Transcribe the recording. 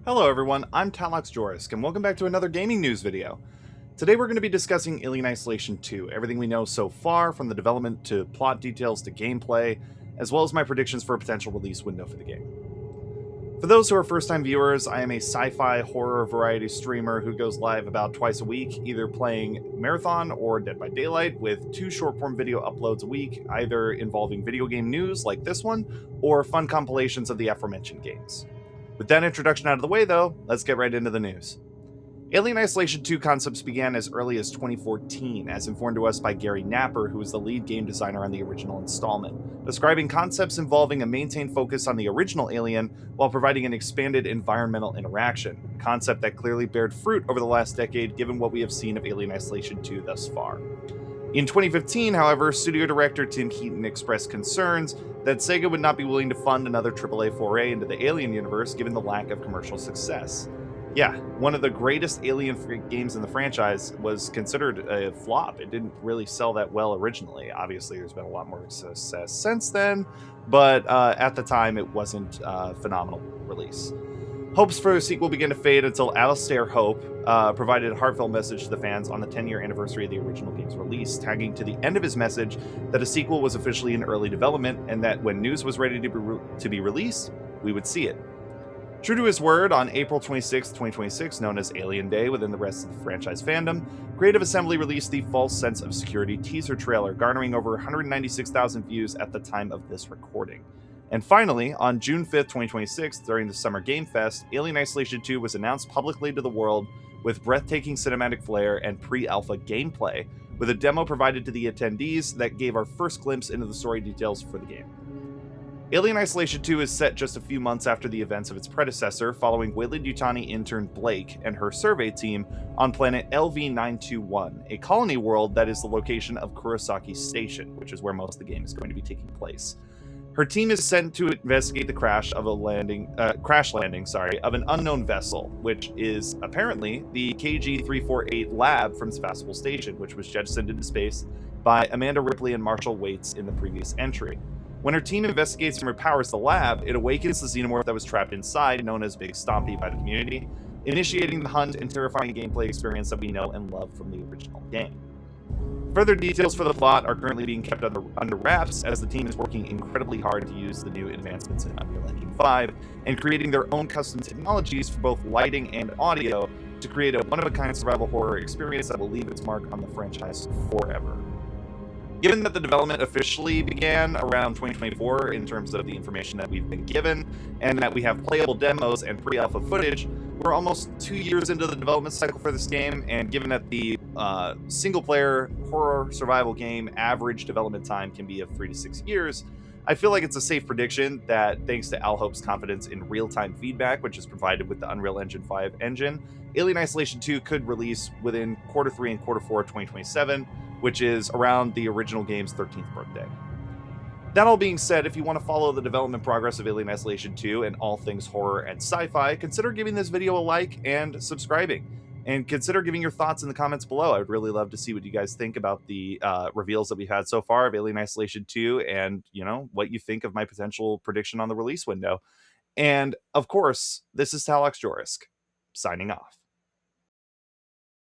Hello everyone, I'm Talox Jorisk, and welcome back to another gaming news video. Today we're going to be discussing Alien Isolation 2, everything we know so far, from the development to plot details to gameplay, as well as my predictions for a potential release window for the game. For those who are first-time viewers, I am a sci-fi horror variety streamer who goes live about twice a week, either playing Marathon or Dead by Daylight, with 2 short-form video uploads a week, either involving video game news like this one, or fun compilations of the aforementioned games. With that introduction out of the way, though, let's get right into the news. Alien Isolation 2 concepts began as early as 2014, as informed to us by Gary Napper, who was the lead game designer on the original installment, describing concepts involving a maintained focus on the original Alien while providing an expanded environmental interaction, a concept that clearly bared fruit over the last decade given what we have seen of Alien Isolation 2 thus far. In 2015, however, studio director Tim Heaton expressed concerns that Sega would not be willing to fund another AAA foray into the Alien universe given the lack of commercial success. Yeah, one of the greatest Alien games in the franchise was considered a flop. It didn't really sell that well originally. Obviously, there's been a lot more success since then, but at the time, it wasn't a phenomenal release. Hopes for a sequel began to fade until Alastair Hope provided a heartfelt message to the fans on the 10-year anniversary of the original game's release, tagging to the end of his message that a sequel was officially in early development and that when news was ready to be released, we would see it. True to his word, on April 26, 2026, known as Alien Day within the rest of the franchise fandom, Creative Assembly released the False Sense of Security teaser trailer, garnering over 196,000 views at the time of this recording. And finally, on June 5th, 2026, during the Summer Game Fest, Alien Isolation 2 was announced publicly to the world with breathtaking cinematic flair and pre-alpha gameplay, with a demo provided to the attendees that gave our first glimpse into the story details for the game. Alien Isolation 2 is set just a few months after the events of its predecessor, following Weyland-Yutani intern Blake and her survey team on planet LV-921, a colony world that is the location of Kurosaki Station, which is where most of the game is going to be taking place. Her team is sent to investigate the crash landing of an unknown vessel, which is apparently the KG-348 lab from Sevastopol Station, which was jettisoned into space by Amanda Ripley and Marshall Waits in the previous entry. When her team investigates and repowers the lab, it awakens the xenomorph that was trapped inside, known as Big Stompy by the community, initiating the hunt and terrifying gameplay experience that we know and love from the original game. Further details for the plot are currently being kept under wraps, as the team is working incredibly hard to use the new advancements in Unreal Engine 5 and creating their own custom technologies for both lighting and audio to create a one-of-a-kind survival horror experience that will leave its mark on the franchise forever. Given that the development officially began around 2024 in terms of the information that we've been given, and that we have playable demos and pre-alpha footage, we're almost 2 years into the development cycle for this game, and given that the single-player horror survival game average development time can be of 3 to 6 years, I feel like it's a safe prediction that thanks to Al Hope's confidence in real-time feedback, which is provided with the Unreal Engine 5 engine, Alien Isolation 2 could release within Q3 and Q4 of 2027, which is around the original game's 13th birthday. That all being said, if you want to follow the development progress of Alien Isolation 2 and all things horror and sci-fi, consider giving this video a like and subscribing. And consider giving your thoughts in the comments below. I would really love to see what you guys think about the reveals that we've had so far of Alien Isolation 2 and, what you think of my potential prediction on the release window. And, of course, this is Talox Jorisk, signing off.